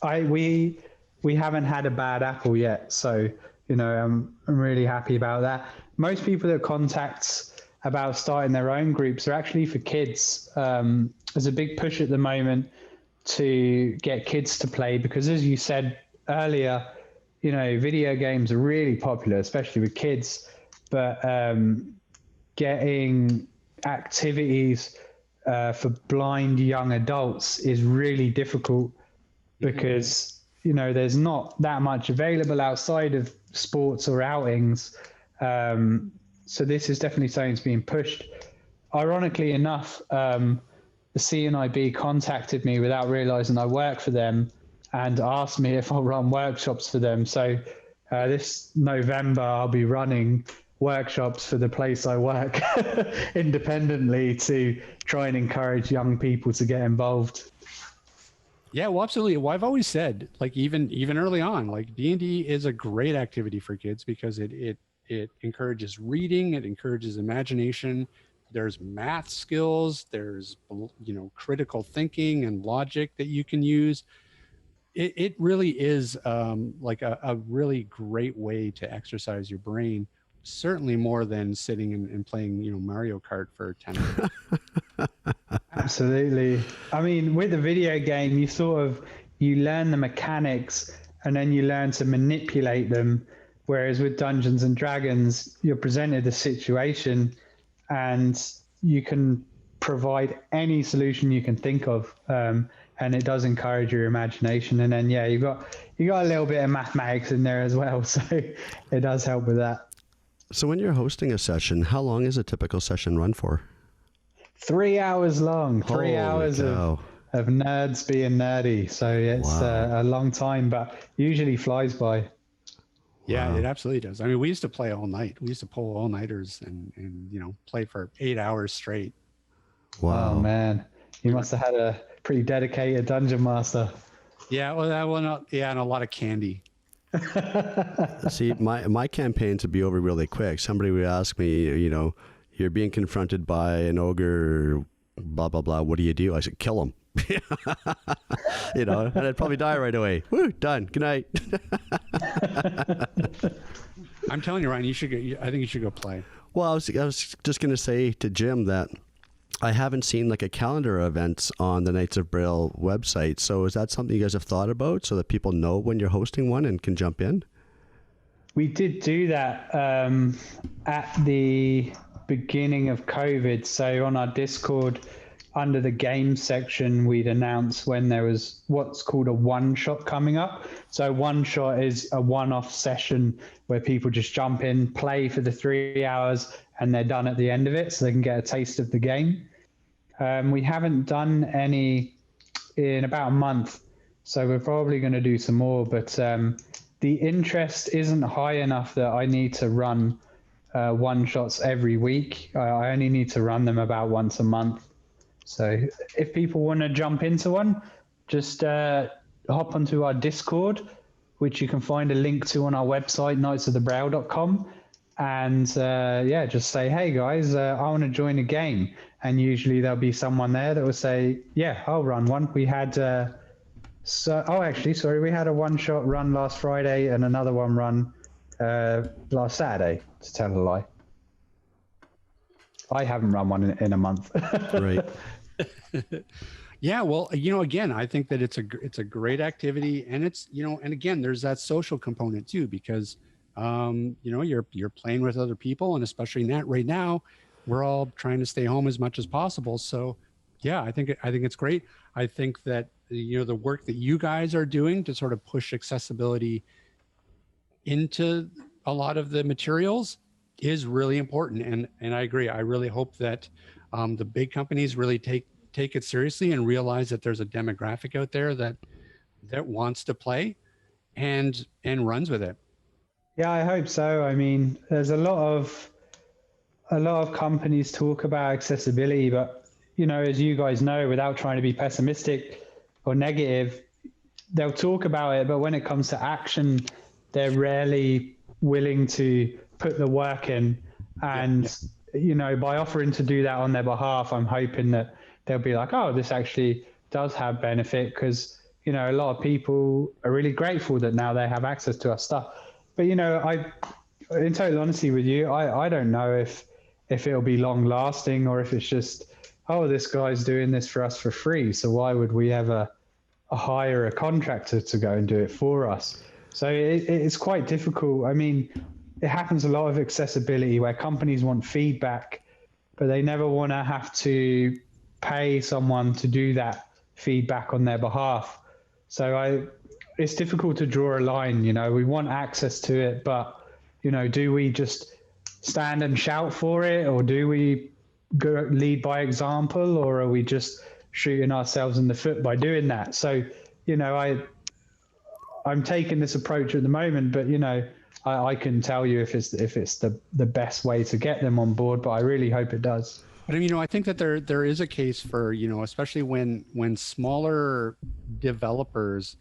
we haven't had a bad apple yet, so I'm really happy about that. Most people that contact about starting their own groups are actually for kids. There's a big push at the moment to get kids to play because, as you said earlier, video games are really popular, especially with kids. But getting activities for blind young adults is really difficult because there's not that much available outside of sports or outings. So this is definitely something that's being pushed. Ironically enough, the CNIB contacted me without realizing I work for them and asked me if I'll run workshops for them. So this November, I'll be running workshops for the place I work independently to try and encourage young people to get involved. Yeah, well, absolutely. Well, I've always said, like, even early on, like, D&D is a great activity for kids because it encourages reading, it encourages imagination. There's math skills, there's critical thinking and logic that you can use. It really is like a really great way to exercise your brain. Certainly more than sitting and playing, Mario Kart for 10 minutes. Absolutely. I mean, with a video game, you learn the mechanics and then you learn to manipulate them. Whereas with Dungeons and Dragons, you're presented a situation and you can provide any solution you can think of. And it does encourage your imagination. And then, you got a little bit of mathematics in there as well. So it does help with that. So when you're hosting a session, how long is a typical session run for? 3 hours long. Holy 3 hours of nerds being nerdy. So it's a long time, but usually flies by. Yeah, Wow. it absolutely does. I mean, we used to play all night. We used to pull all-nighters and play for 8 hours straight. Wow. Oh, man. You must have had a pretty dedicated dungeon master. Yeah, well, that one, and a lot of candy. See, my campaigns would be over really quick. Somebody would ask me, you're being confronted by an ogre, blah, blah, blah. What do you do? I said, kill him. And I'd probably die right away. Woo, done. Good night. I'm telling you, Ryan, I think you should go play. Well, I was just going to say to Jim that I haven't seen like a calendar of events on the Knights of Braille website. So is that something you guys have thought about so that people know when you're hosting one and can jump in? We did do that at the beginning of COVID. So on our Discord, under the game section, we'd announce when there was what's called a one-shot coming up. So one-shot is a one-off session where people just jump in, play for the 3 hours, and they're done at the end of it so they can get a taste of the game. We haven't done any in about a month, so we're probably going to do some more, but the interest isn't high enough that I need to run one-shots every week. I only need to run them about once a month. So if people want to jump into one, just hop onto our Discord, which you can find a link to on our website, knightsofthebraille.com. And just say, hey guys, I want to join a game. And usually there'll be someone there that will say, yeah, I'll run one. We had, we had a one-shot run last Friday and another one run last Saturday, to tell a lie. I haven't run one in a month. Right. Yeah, well, again, I think that it's a great activity, and it's, and again, there's that social component too, because you're playing with other people, and especially right now, we're all trying to stay home as much as possible. So, yeah, I think it's great. I think that the work that you guys are doing to sort of push accessibility into a lot of the materials is really important, and I agree. I really hope that the big companies really take it seriously and realize that there's a demographic out there that wants to play and runs with it. Yeah, I hope so. I mean, there's a lot of companies talk about accessibility, but as you guys know, without trying to be pessimistic or negative, they'll talk about it, but when it comes to action, they're rarely willing to put the work in And, by offering to do that on their behalf, I'm hoping that they'll be like, oh, this actually does have benefit because, a lot of people are really grateful that now they have access to our stuff. But, in total honesty with you, I don't know if it'll be long lasting or if it's just, oh, this guy's doing this for us for free. So why would we ever hire a contractor to go and do it for us? So it's quite difficult. I mean, it happens a lot of accessibility where companies want feedback, but they never want to have to pay someone to do that feedback on their behalf. So it's difficult to draw a line. We want access to it, but do we just stand and shout for it, or do we go lead by example, or are we just shooting ourselves in the foot by doing that? So, I'm taking this approach at the moment, but I can tell you if it's the best way to get them on board, but I really hope it does. But I think that there is a case for, especially when smaller developers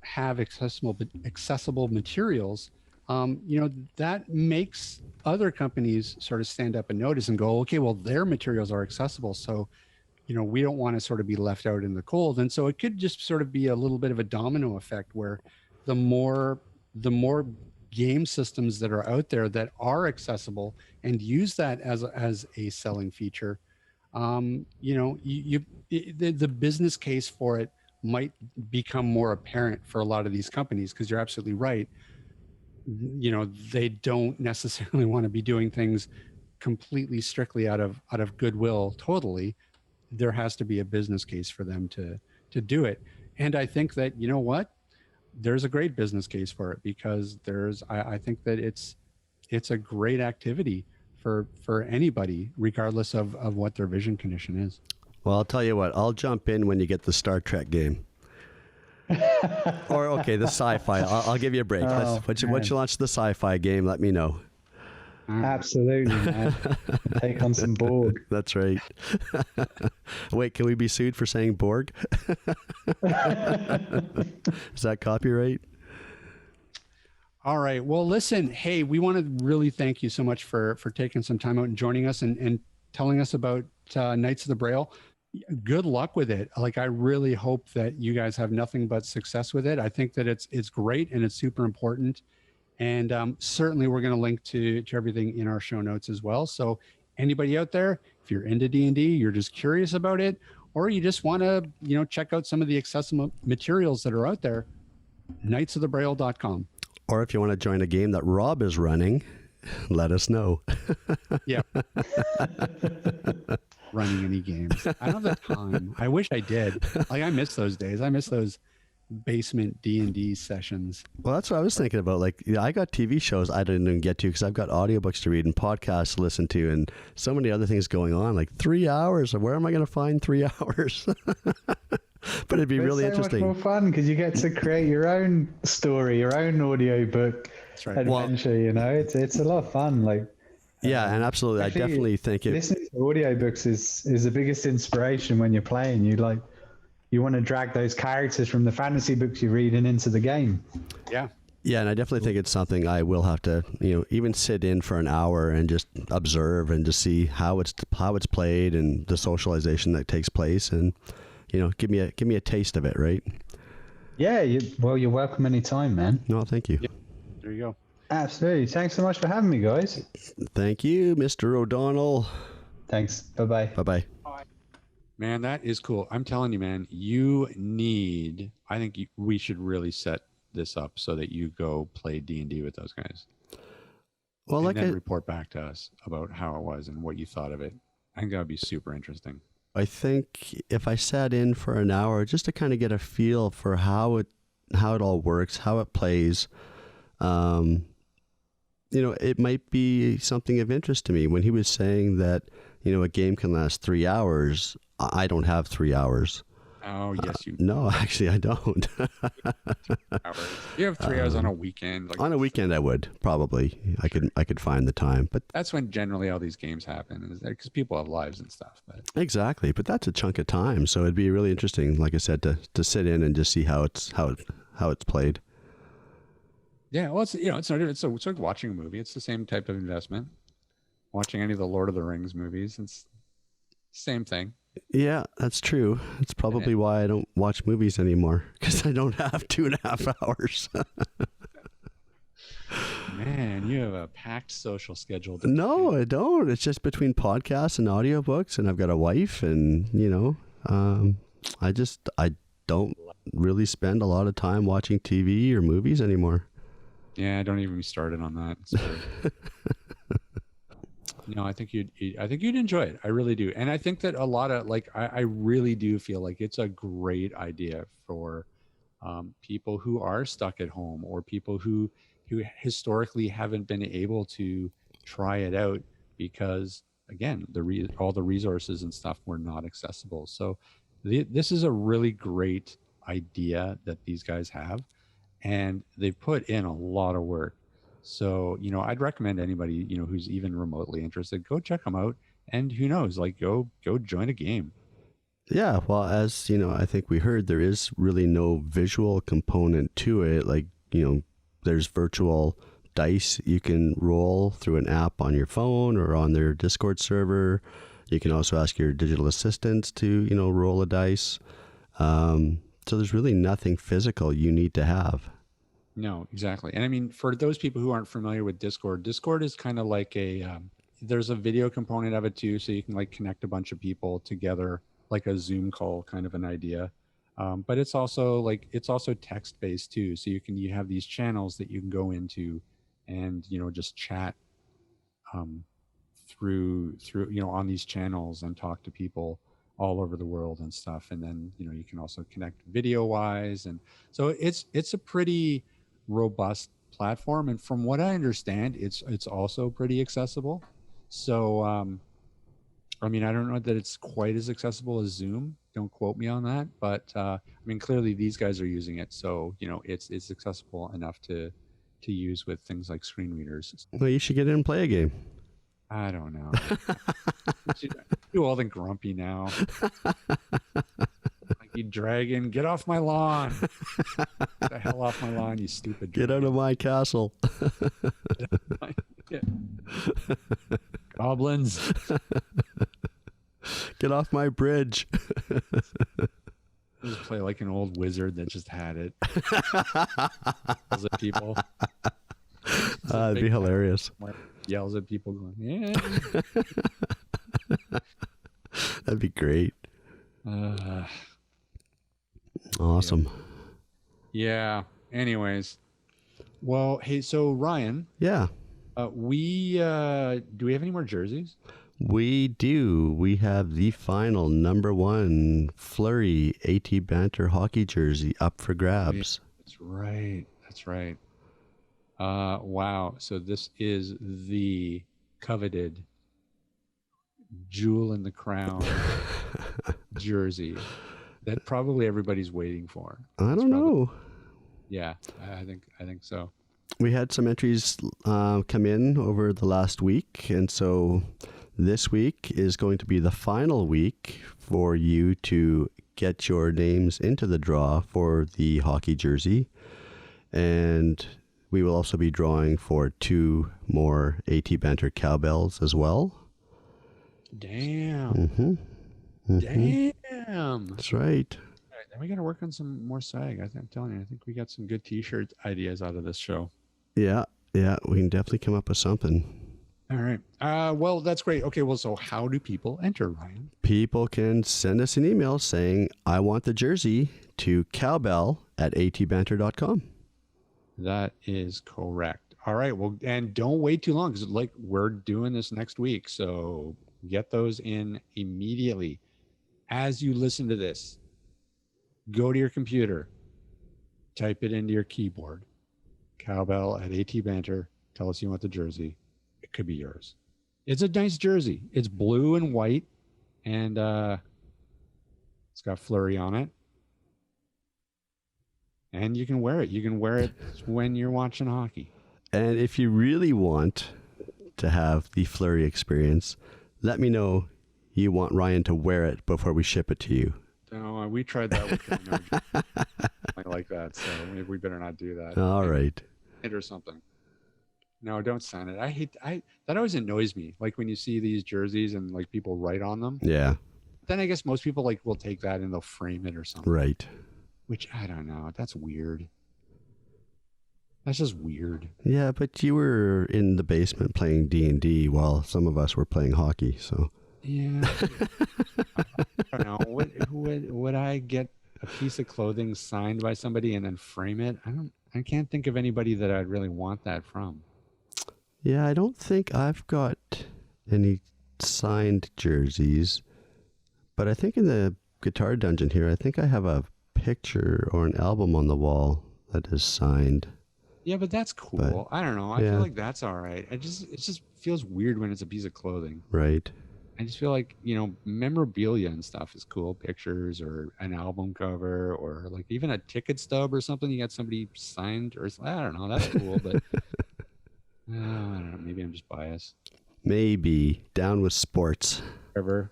have accessible materials, that makes other companies sort of stand up and notice and go, okay, well, their materials are accessible. So, we don't want to sort of be left out in the cold. And so it could just sort of be a little bit of a domino effect where the more game systems that are out there that are accessible and use that as a selling feature, the business case for it might become more apparent for a lot of these companies, because you're absolutely right. They don't necessarily want to be doing things completely strictly out of goodwill. Totally. There has to be a business case for them to do it. And I think that, there's a great business case for it, because I think that it's a great activity for anybody, regardless of what their vision condition is. Well, I'll tell you what, I'll jump in when you get the Star Trek game. Or, okay, the sci-fi. I'll give you a break. Once you launch the sci-fi game, let me know. Absolutely, man. Take on some Borg. That's right. Wait, can we be sued for saying Borg? Is that copyright? All right. Well, listen, hey, we want to really thank you so much for taking some time out and joining us and telling us about Knights of the Braille. Good luck with it. Like, I really hope that you guys have nothing but success with it. I think that it's great and it's super important. And certainly we're going to link to everything in our show notes as well. So anybody out there, if you're into D&D, you're just curious about it, or you just want to, check out some of the accessible materials that are out there, knightsofthebraille.com. Or if you want to join a game that Rob is running, let us know. Yeah. Running any games. I don't have the time. I wish I did. I miss those days. I miss those basement D&D sessions. Well, that's what I was thinking about. I got TV shows I didn't even get to because I've got audiobooks to read and podcasts to listen to and so many other things going on. 3 hours. Where am I going to find 3 hours? But it'd be really interesting. It's so much more fun because you get to create your own story, your own audiobook adventure. It's a lot of fun. Yeah, and absolutely. I definitely think listening to audiobooks is the biggest inspiration when you're playing. You want to drag those characters from the fantasy books you're reading into the game. Yeah. Yeah, and I definitely think it's something I will have to, even sit in for an hour and just observe and just see how it's played and the socialization that takes place, and give me a taste of it, right? Yeah, you're welcome anytime, man. No, thank you. Yeah. There you go. Absolutely. Thanks so much for having me, guys. Thank you, Mr. O'Donnell. Thanks. Bye-bye. Bye-bye. Man, that is cool. I'm telling you, man, I think we should really set this up so that you go play D&D with those guys. Well, and then report back to us about how it was and what you thought of it. I think that would be super interesting. I think if I sat in for an hour just to kind of get a feel for how it all works, how it plays, it might be something of interest to me. When he was saying that, a game can last 3 hours, I don't have 3 hours. Oh, yes, you do. No, actually, I don't. You have 3 hours on a weekend. On a weekend, I would probably. Sure. I could find the time, but that's when generally all these games happen, because people have lives and stuff. But exactly, but that's a chunk of time, so it'd be really interesting, like I said, to sit in and just see how it's played. Yeah, well, it's no different. It's like watching a movie. It's the same type of investment. watching any of the Lord of the Rings movies. It's same thing. Yeah, that's true. It's probably why I don't watch movies anymore, because I don't have 2.5 hours. Man, you have a packed social schedule. No, I don't. It's just between podcasts and audiobooks, and I've got a wife, and I don't really spend a lot of time watching TV or movies anymore. Yeah, don't even be started on that. No, I think you'd enjoy it. I really do. And I think that a lot of I really do feel like it's a great idea for people who are stuck at home, or people who historically haven't been able to try it out because, again, all the resources and stuff were not accessible. So this is a really great idea that these guys have, and they've put in a lot of work. So, I'd recommend anybody, who's even remotely interested, go check them out. And who knows, go join a game. Yeah, well, as I think we heard, there is really no visual component to it. There's virtual dice you can roll through an app on your phone or on their Discord server. You can also ask your digital assistants to, roll a dice. So there's really nothing physical you need to have. No, exactly. And I mean, for those people who aren't familiar with Discord is kind of like there's a video component of it too. So you can connect a bunch of people together, like a Zoom call kind of an idea. But it's also text based too. So you have these channels that you can go into and, just chat through, on these channels and talk to people all over the world and stuff. And then, you can also connect video wise. And so it's a pretty robust platform. And from what I understand, it's also pretty accessible. So, I mean, I don't know that it's quite as accessible as Zoom. Don't quote me on that. But, I mean, clearly these guys are using it. So, it's accessible enough to use with things like screen readers. Well, you should get in and play a game. I don't know. Too old and grumpy now. You dragon, get off my lawn. Get the hell off my lawn, you stupid dragon. Get out of my castle. Goblins. Get off my bridge. Just play like an old wizard that just had it. Yells at people. That'd be hilarious. Yells at people going, yeah. That'd be great. Awesome. Yeah. Anyways. Well, hey, so Ryan. Yeah. Do we have any more jerseys? We do. We have the final #1 Flurry AT Banter hockey jersey up for grabs. That's right. That's right. Wow. So this is the coveted jewel in the crown jersey that probably everybody's waiting for. I don't know. Yeah, I think so. We had some entries come in over the last week, and so this week is going to be the final week for you to get your names into the draw for the hockey jersey. And we will also be drawing for 2 more AT Banter cowbells as well. Damn. Mm-hmm. Damn. That's right. All right, then we got to work on some more swag. I'm telling you, I think we got some good t-shirt ideas out of this show. Yeah, we can definitely come up with something. All right. Well, that's great. Okay, well, so how do people enter, Ryan? People can send us an email saying, I want the jersey, to cowbell@atbanter.com. That is correct. All right. Well, and don't wait too long because we're doing this next week. So get those in immediately. As you listen to this, go to your computer, type it into your keyboard, cowbell@atbanter. Tell us you want the jersey. It could be yours. It's a nice jersey. It's blue and white, and it's got Flurry on it. And you can wear it. You can wear it when you're watching hockey. And if you really want to have the Flurry experience, let me know you want Ryan to wear it before we ship it to you. No, we tried that with like that, so we better not do that. All right. Or something. No, don't sign it. That always annoys me. Like when you see these jerseys and like people write on them. Yeah, Then I guess most people like will take that and they'll frame it or something. right. Which I don't know. That's weird. That's just weird. Yeah, but you were in the basement playing D&D while some of us were playing hockey, so. Yeah. I don't know. Would I get a piece of clothing signed by somebody and then frame it? I can't think of anybody that I'd really want that from. Yeah, I don't think I've got any signed jerseys, but I think in the guitar dungeon here, I think I have a picture or an album on the wall that is signed. Yeah, but that's cool. But, I don't know. I yeah. feel like that's all right. It just feels weird when it's a piece of clothing. Right. I just feel like, memorabilia and stuff is cool. Pictures or an album cover or like even a ticket stub or something. You got somebody signed or I don't know. That's cool, but I don't know. Maybe I'm just biased. Maybe. Down with sports. Ever.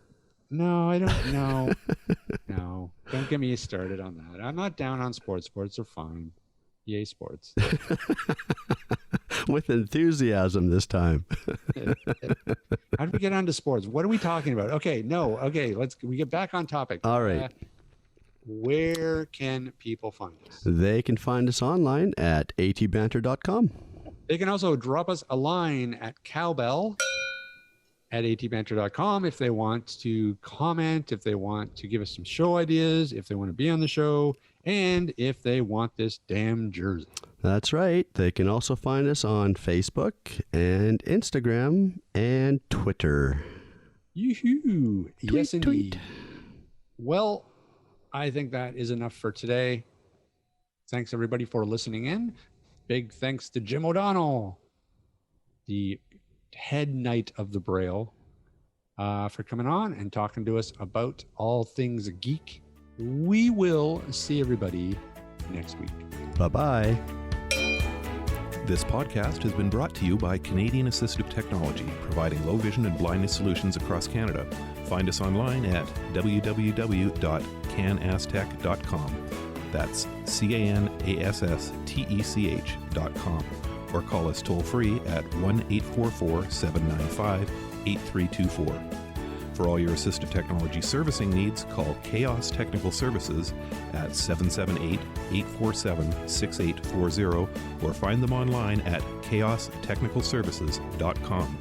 No, I don't know. No, don't get me started on that. I'm not down on sports. Sports are fine. Yay, sports. With enthusiasm this time. How did we get onto sports? What are we talking about? Okay, we get back on topic. All right. Where can people find us? They can find us online at atbanter.com. They can also drop us a line at cowbell@atbanter.com if they want to comment, if they want to give us some show ideas, if they want to be on the show, and if they want this damn jersey. That's right. They can also find us on Facebook and Instagram and Twitter. Yoo-hoo. Yes, Tweet, indeed. tweet. Well, I think that is enough for today. Thanks, everybody, for listening in. Big thanks to Jim O'Donnell, the head knight of the Braille, for coming on and talking to us about all things geek. We will see everybody next week. Bye-bye. This podcast has been brought to you by Canadian Assistive Technology, providing low vision and blindness solutions across Canada. Find us online at www.canastech.com. That's CANASSTECH.com. Or call us toll free at 1-844-795-8324. For all your assistive technology servicing needs, call Chaos Technical Services at 778-847-6840 or find them online at chaostechnicalservices.com.